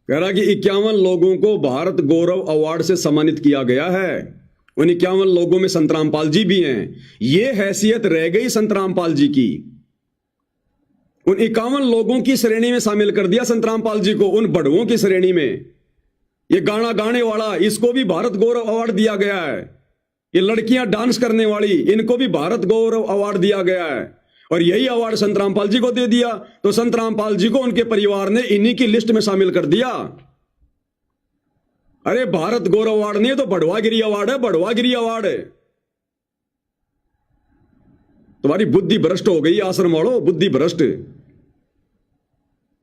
कह रहा कि 51 लोगों को भारत गौरव अवार्ड से सम्मानित किया गया है। उन 51 लोगों में संत रामपाल जी भी हैं। ये हैसियत रह गई संत रामपाल जी की। उन 51 लोगों की श्रेणी में शामिल कर दिया संत रामपाल जी को, उन बड़ुओं की श्रेणी में। ये गाना गाने वाला, इसको भी भारत गौरव अवार्ड दिया गया है। ये लड़कियां डांस करने वाली, इनको भी भारत गौरव अवार्ड दिया गया है। और यही अवार्ड संत रामपाल जी को दे दिया, तो संत रामपाल जी को उनके परिवार ने इन्हीं की लिस्ट में शामिल कर दिया। अरे भारत गौरव अवार्ड नहीं, तो बढ़वागिरी अवार्ड है, बढ़वागिरी अवार्ड है। तुम्हारी बुद्धि भ्रष्ट हो गई आश्रम वालों, बुद्धि भ्रष्ट।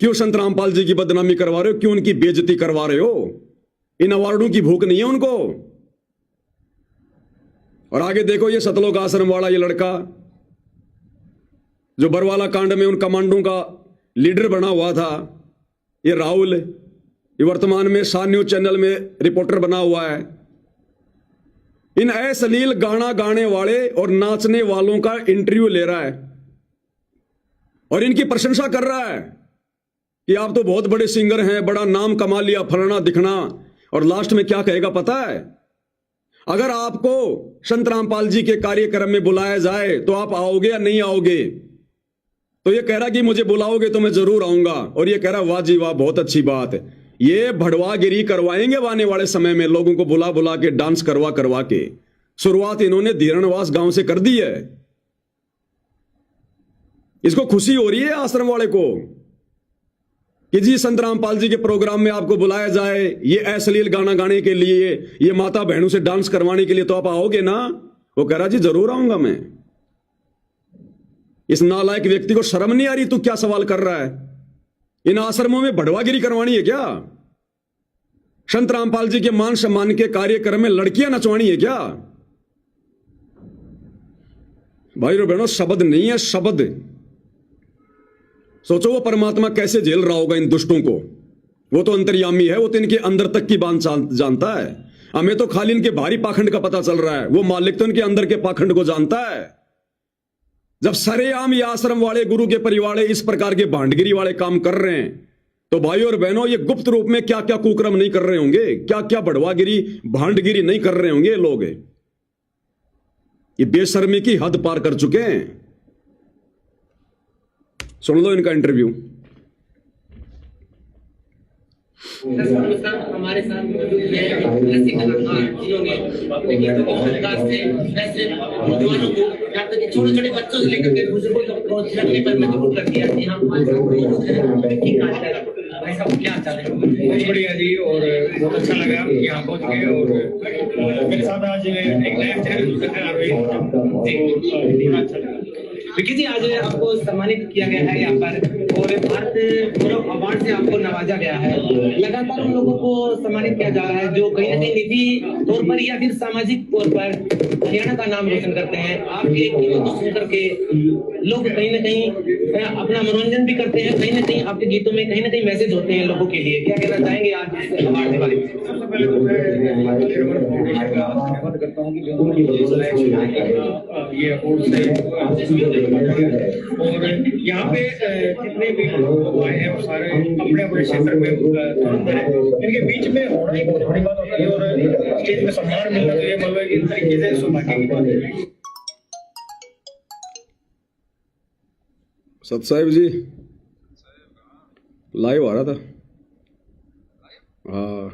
क्यों संत रामपाल जी की बदनामी करवा रहे हो, क्यों उनकी बेइज्जती करवा रहे हो? इन अवार्डों की भूख नहीं है उनको। और आगे देखो, ये सतलोक आश्रम वाला ये लड़का जो बरवाला कांड में उन कमांडों का लीडर बना हुआ था, ये राहुल, ये वर्तमान में शान न्यूज चैनल में रिपोर्टर बना हुआ है। इन अश्लील गाना गाने वाले और नाचने वालों का इंटरव्यू ले रहा है और इनकी प्रशंसा कर रहा है कि आप तो बहुत बड़े सिंगर हैं, बड़ा नाम कमा लिया, फलाना दिखना। और लास्ट में क्या कहेगा पता है? अगर आपको संत रामपाल जी के कार्यक्रम में बुलाया जाए तो आप आओगे या नहीं आओगे? तो ये कह रहा कि मुझे बुलाओगे तो मैं जरूर आऊंगा। और ये कह रहा वाह जी वाह, बहुत अच्छी बात है। ये भड़वागिरी करवाएंगे आने वाले समय में, लोगों को बुला बुला के, डांस करवा करवा के। शुरुआत इन्होंने धीरणवास गांव से कर दी है। इसको खुशी हो रही है आश्रम वाले को कि जी संत रामपाल जी के प्रोग्राम में आपको बुलाया जाए, ये अश्लील गाना गाने के लिए, ये माता बहनों से डांस करवाने के लिए, तो आप आओगे ना? वो कह रहा जी जरूर आऊंगा मैं। इस नालायक व्यक्ति को शर्म नहीं आ रही? तू क्या सवाल कर रहा है? इन आश्रमों में भड़वागिरी करवानी है क्या? संत रामपाल जी के मान सम्मान के कार्यक्रम में लड़कियां नचवानी है क्या? भाई और बहनों, शब्द नहीं है, शब्द। सोचो वो परमात्मा कैसे झेल रहा होगा इन दुष्टों को। वो तो अंतर्यामी है, वो तो इनके अंदर तक की बात जानता है। हमें तो खाली इनके बाहरी पाखंड का पता चल रहा है, वो मालिक तो इनके अंदर के पाखंड को जानता है। जब सरेआम ये आश्रम वाले, गुरु के परिवार इस प्रकार के भांडगिरी वाले काम कर रहे हैं, तो भाई और बहनों, ये गुप्त रूप में क्या क्या कुकर्म नहीं कर रहे होंगे, क्या क्या बढ़वागिरी भांडगिरी नहीं कर रहे होंगे लोग। ये बेशर्मी की हद पार कर चुके हैं। सुन लो इनका इंटरव्यू। हमारे साथ मौजूद हैं लस्सी कलाकार, जिन्होंने अपने गीतों के पॉडकास्ट से वैसे नौजवानों को, यहाँ तक कि छोटे छोटे बच्चों से लेकर के बुजुर्गों तक पहुंचने पर मजबूर कर दिया कि हम हमारे साथ मौजूद हैं। ठीक है भाई साहब, क्या चाहते हैं? बहुत बढ़िया जी, और बहुत अच्छा लगा कि यहाँ पहुंच गए। और मेरे साथ आज एक नया चैनल आ रही है, अच्छा लगा। विकी जी, आज आपको सम्मानित किया गया है यहाँ पर और भारत गौरव अवार्ड से आपको नवाजा गया है। लगातार उन लोगों को सम्मानित किया जा रहा है जो कहीं ना कहीं निजी तौर पर या फिर सामाजिक तौर पर हरियाणा का नाम रोशन करते हैं। आपके गीतों को सुन करके लोग कहीं ना कहीं अपना मनोरंजन भी करते हैं, कहीं ना कहीं आपके गीतों में कहीं ना कहीं मैसेज होते हैं लोगों के लिए। क्या कहना चाहेंगे आज इस अवार्ड के बारे में? सबसे पहले तो मैं धन्यवाद करता हूँ कि ये अवार्ड से और यहाँ पे जितने भी लोग आए हैं वो सारे अपने अपने क्षेत्र में तुरंत है। इनके बीच में होना ही बहुत बड़ी बात होती है और स्टेज में सम्मान मिलना, तो ये मतलब इस तरीके से सौभाग्य की बात है। सत साहिब जी लाइव आ रहा था। हाँ,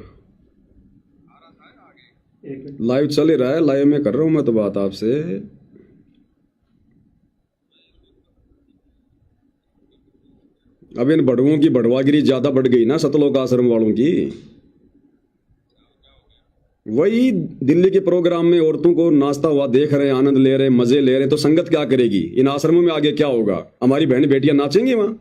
लाइव चल ही रहा है, लाइव में कर रहा हूं मैं तो बात आपसे। अब इन बड़ुओं की बढ़वागिरी ज्यादा बढ़ गई ना, सतलोक आश्रम वालों की। वही दिल्ली के प्रोग्राम में औरतों को नाचता हुआ देख रहे हैं, आनंद ले रहे हैं, मजे ले रहे हैं, तो संगत क्या करेगी? इन आश्रमों में आगे क्या होगा? हमारी बहन बेटियां नाचेंगी वहां?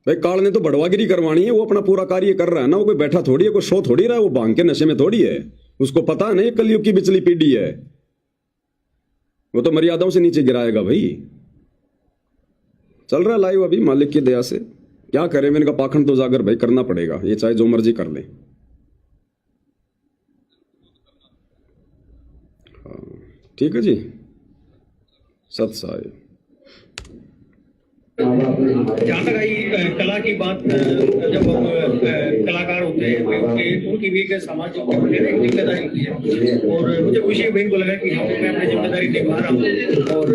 भाई काल ने तो बढ़वागिरी करवानी है, वो अपना पूरा कार्य कर रहा है ना। वो कोई बैठा थोड़ी है, कोई सो थोड़ी रहा है, वो भांग के नशे में थोड़ी है। उसको पता नहीं कलयुग की बिचली पीढ़ी है, वो तो मर्यादाओं से नीचे गिराएगा भाई। चल रहा है लाइव अभी, मालिक की दया से। क्या करें, मैंने कहा पाखंड तो जागर भाई करना पड़ेगा, ये चाहे जो मर्जी कर ले। हाँ ठीक है जी, सत साहिब। जहाँ तक आई कला की बात, जब हम कलाकार होते हैं उनकी भी एक सामाजिक एक जिम्मेदारी होती है, और मुझे खुशी है बहन को लगा कि हाँ मैं अपनी जिम्मेदारी निभा रहा हूँ और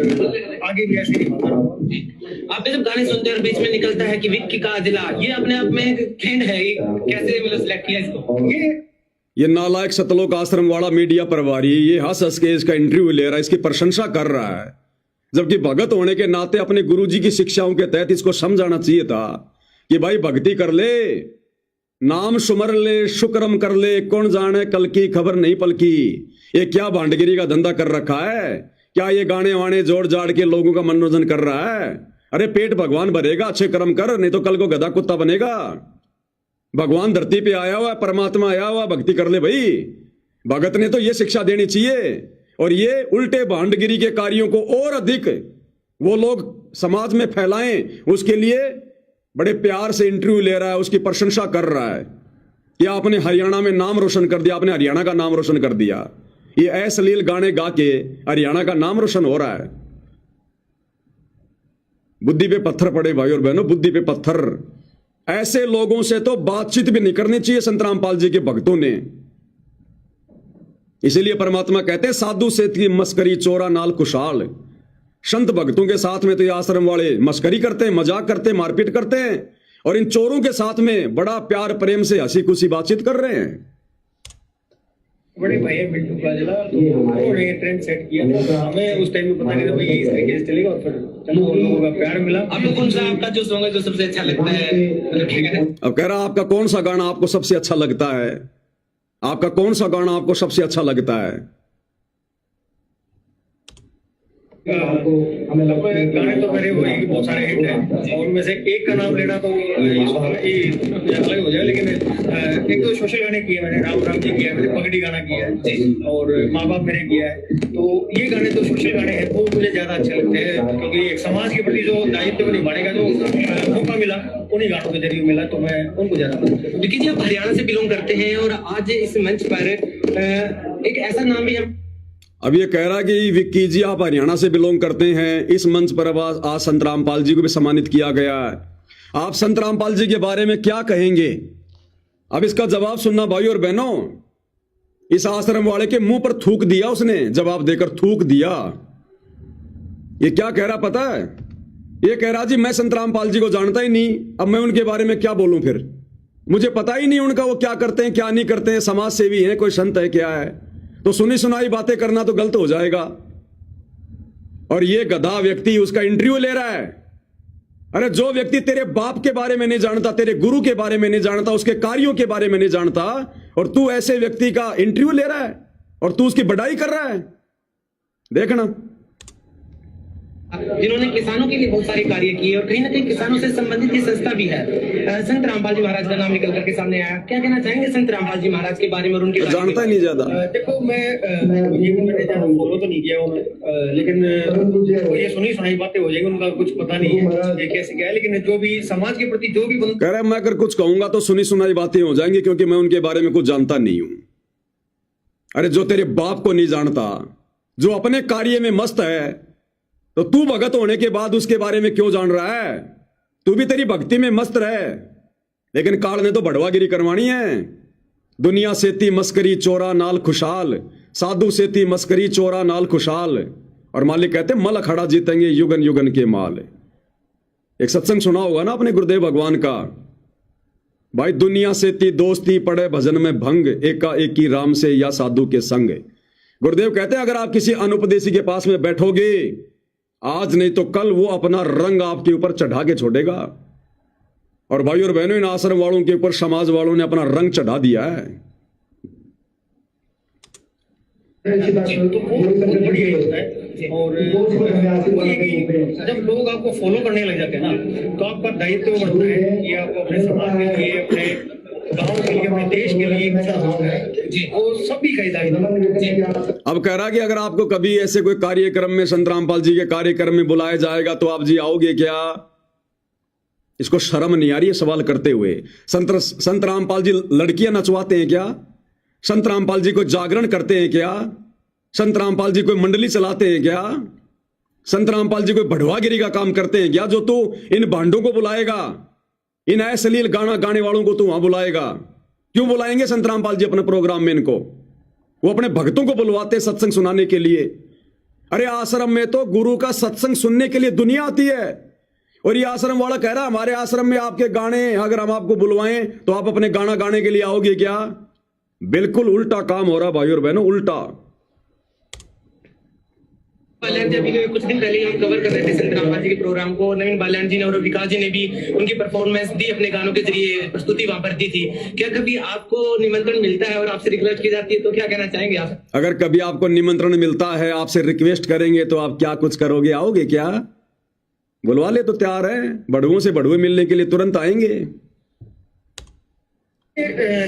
आगे भी ऐसे निभाता रहा हूँ। आपने जब गाने सुनते हैं और बीच में निकलता है कि विक्की का जिला, ये अपने आप में एक ट्रेंड है, ये कैसे मतलब सिलेक्ट किया इसको? ये नालायक सतलोक आश्रम वाला मीडिया प्रभारी ये हंस हंस के इसका इंटरव्यू ले रहा है, इसकी प्रशंसा कर रहा है, जबकि भगत होने के नाते अपने गुरुजी की शिक्षाओं के तहत इसको समझाना चाहिए था कि भाई भक्ति कर ले, नाम सुमर ले, शुक्रम कर ले, कौन जाने कल की खबर नहीं पलकी। ये क्या भांडगिरी का धंधा कर रखा है? क्या ये गाने वाने जोड़ जाड़ के लोगों का मनोरंजन कर रहा है? अरे पेट भगवान भरेगा, अच्छे कर्म कर, नहीं तो कल को गधा कुत्ता बनेगा। भगवान धरती पे आया हुआ, परमात्मा आया हुआ, भक्ति कर ले भाई। भगत ने तो ये शिक्षा देनी चाहिए, और ये उल्टे भांडगिरी के कार्यों को और अधिक वो लोग समाज में फैलाएं, उसके लिए बड़े प्यार से इंटरव्यू ले रहा है, उसकी प्रशंसा कर रहा है कि आपने हरियाणा में नाम रोशन कर दिया, आपने हरियाणा का नाम रोशन कर दिया। ये अश्लील गाने गा के हरियाणा का नाम रोशन हो रहा है। बुद्धि पे पत्थर पड़े भाई और बहनों, बुद्धि पे पत्थर। ऐसे लोगों से तो बातचीत भी नहीं करनी चाहिए संत रामपाल जी के भक्तों ने। इसीलिए परमात्मा कहते हैं साधु से की मस्करी चोरा नाल खुशहाल। संत भक्तों के साथ में तो ये आश्रम वाले मस्करी करते हैं, मजाक करते हैं, मारपीट करते हैं, और इन चोरों के साथ में बड़ा प्यार प्रेम से हंसी खुशी बातचीत कर रहे हैं। बड़े भाई है बिट्टू काजला, तो उन्होंने ये ट्रेंड सेट किया, हमें उस टाइम में पता नहीं था भाई ये इस तरीके से चलेगा, और फिर चलो उन लोगों का प्यार मिला। आपको कौन सा आपका जो सॉन्ग है जो सबसे अच्छा लगता है? अब कह रहा आपका कौन सा गाना आपको सबसे अच्छा लगता है? आपका कौन सा गाना आपको सबसे अच्छा लगता है? गाने तो मेरे वही बहुत सारे हिट हैं, और उनमें से एक का नाम लेना तो अलग हो जाए, लेकिन एक तो सोशल गाने किए मैंने, राम राम जी किया, मैंने पगड़ी गाना किया है, और माँ बाप मेरे किया है। तो ये गाने तो सोशल गाने हैं, वो मुझे ज्यादा अच्छे लगते हैं, क्योंकि एक समाज के प्रति जो दायित्व निभाने का जो मौका मिला उन्हीं गानों के जरिए मिला, तो मैं उनको ज्यादा पसंद करता हूं। देखिए जी, आप हरियाणा से बिलोंग करते हैं और आज इस मंच पर एक ऐसा नाम भी है। अब ये कह रहा कि विक्की जी आप हरियाणा से बिलोंग करते हैं, इस मंच पर आज संत रामपाल जी को भी सम्मानित किया गया है। आप संत रामपाल जी के बारे में क्या कहेंगे? अब इसका जवाब सुनना भाई और बहनों। इस आश्रम वाले के मुंह पर थूक दिया उसने, जवाब देकर थूक दिया। ये क्या कह रहा पता है? ये कह रहा जी मैं संत रामपाल जी को जानता ही नहीं, अब मैं उनके बारे में क्या बोलूं, फिर मुझे पता ही नहीं उनका वो क्या करते हैं क्या नहीं करते हैं, समाज सेवी हैं, कोई संत है क्या है, तो सुनी सुनाई बातें करना तो गलत हो जाएगा। और ये गधा व्यक्ति उसका इंटरव्यू ले रहा है। अरे जो व्यक्ति तेरे बाप के बारे में नहीं जानता, तेरे गुरु के बारे में नहीं जानता, उसके कार्यों के बारे में नहीं जानता, और तू ऐसे व्यक्ति का इंटरव्यू ले रहा है और तू उसकी बड़ाई कर रहा है, देखना। जिन्होंने किसानों के लिए बहुत सारे कार्य किए और कहीं ना कहीं किसानों से संबंधित ये संस्था भी है। संत रामपाल जी महाराज का नाम निकल करके सामने आया, क्या कहना चाहेंगे संत रामपाल जी महाराज के बारे में और उनके जानता ही नहीं ज्यादा। देखो मैं ये मैंने ज्यादा फॉलो तो नहीं किया उन्हें, लेकिन ये सुनी सुनाई बातें हो जाएगी, उनका कुछ पता नहीं है ये कैसे क्या है, लेकिन जो भी समाज के प्रति जो भी कह रहा है मैं अगर कुछ कहूंगा तो सुनी सुनाई बातें हो जाएंगी, क्योंकि मैं उनके बारे में कुछ जानता नहीं हूं। अरे जो तेरे बाप को नहीं जानता, जो अपने कार्य में मस्त है, तो तू भगत होने के बाद उसके बारे में क्यों जान रहा है? तू भी तेरी भक्ति में मस्त रहे, लेकिन काल ने तो बढ़वागिरी करवानी है। दुनिया सेती मस्करी चोरा नाल खुशहाल, साधु सेती मस्करी चोरा नाल खुशहाल, और मालिक कहते मल अखाड़ा जीतेंगे युगन युगन के माल। एक सत्संग सुना होगा ना अपने गुरुदेव भगवान का, भाई दुनिया सेती दोस्ती पड़े भजन में भंग, एका एकी राम से या साधु के संग। गुरुदेव कहते हैं अगर आप किसी अनुपदेशी के पास में बैठोगे, आज नहीं तो कल वो अपना रंग आपके ऊपर चढ़ा के छोड़ेगा। और भाई और बहनों, इन आश्रम वालों के ऊपर समाज वालों ने अपना रंग चढ़ा दिया है। तो वो बढ़िया ही होता है। और जब लोग आपको फॉलो करने लग जाते हैं ना, तो आपका दायित्व बढ़ता है कि आप अपने समाज के लिए, अपने गांव के लिए, अपने देश के लिए वो सभी का दायित्व। अब कह रहा कि अगर आपको कभी ऐसे कोई कार्यक्रम में संत रामपाल जी के कार्यक्रम में बुलाया जाएगा तो आप जी आओगे क्या? इसको शर्म नहीं आ रही है सवाल करते हुए? संत रामपाल जी लड़कियां नचवाते हैं क्या? संत रामपाल जी को जागरण करते हैं क्या? संत रामपाल जी कोई मंडली चलाते हैं क्या? संत रामपाल जी कोई बढ़वागिरी का काम करते हैं क्या जो तू इन भांडों को बुलाएगा, इन अश्लील गाना गाने वालों को तू वहां बुलाएगा? क्यों बुलाएंगे संत रामपाल जी अपने प्रोग्राम में इनको? वो अपने भक्तों को बुलवाते सत्संग सुनाने के लिए। अरे आश्रम में तो गुरु का सत्संग सुनने के लिए दुनिया आती है, और ये आश्रम वाला कह रहा है हमारे आश्रम में आपके गाने अगर हम आपको बुलवाएं तो आप अपने गाना गाने के लिए आओगे क्या? बिल्कुल उल्टा काम हो रहा भाई और बहनों, उल्टा। बाल्यान जी अभी कुछ दिन पहले हम कवर कर रहे थे संत रामपाल जी के प्रोग्राम को। नवीन बाल्यान जी ने और विकास जी ने भी उनकी परफॉर्मेंस दी, अपने गानों के जरिए प्रस्तुति वहां पर दी थी। क्या कभी आपको निमंत्रण मिलता है और आपसे रिक्वेस्ट की जाती है तो क्या कहना चाहेंगे आप? अगर कभी आपको निमंत्रण मिलता है, आपसे रिक्वेस्ट करेंगे तो आप क्या कुछ करोगे? आओगे क्या? बुलवा ले तो तैयार है, बड़ुओं से बड़ुए मिलने के लिए तुरंत आएंगे।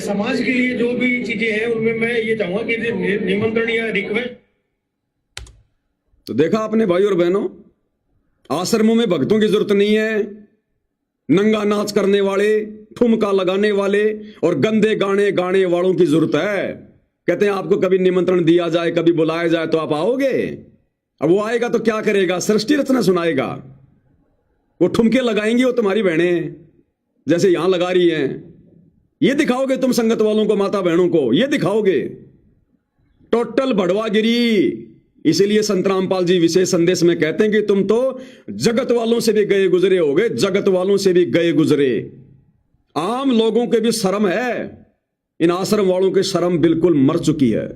समाज के लिए जो भी चीजें हैं उनमें मैं ये चाहूंगा कि निमंत्रण या रिक्वेस्ट। तो देखा आपने भाई और बहनों, आश्रमों में भक्तों की जरूरत नहीं है, नंगा नाच करने वाले, ठुमका लगाने वाले और गंदे गाने गाने वालों की जरूरत है। कहते हैं आपको कभी निमंत्रण दिया जाए, कभी बुलाया जाए तो आप आओगे? अब वो आएगा तो क्या करेगा? सृष्टि रचना सुनाएगा। वो ठुमके लगाएंगी, वो तुम्हारी बहनें जैसे यहां लगा रही हैं। ये दिखाओगे तुम संगत वालों को, माता बहनों को ये दिखाओगे? टोटल भड़वागिरी। इसीलिए संत रामपाल जी विशेष संदेश में कहते हैं कि तुम तो जगत वालों से भी गए गुजरे होगे, जगत वालों से भी गए गुजरे। आम लोगों के भी शर्म है, इन आश्रम वालों की शर्म बिल्कुल मर चुकी है।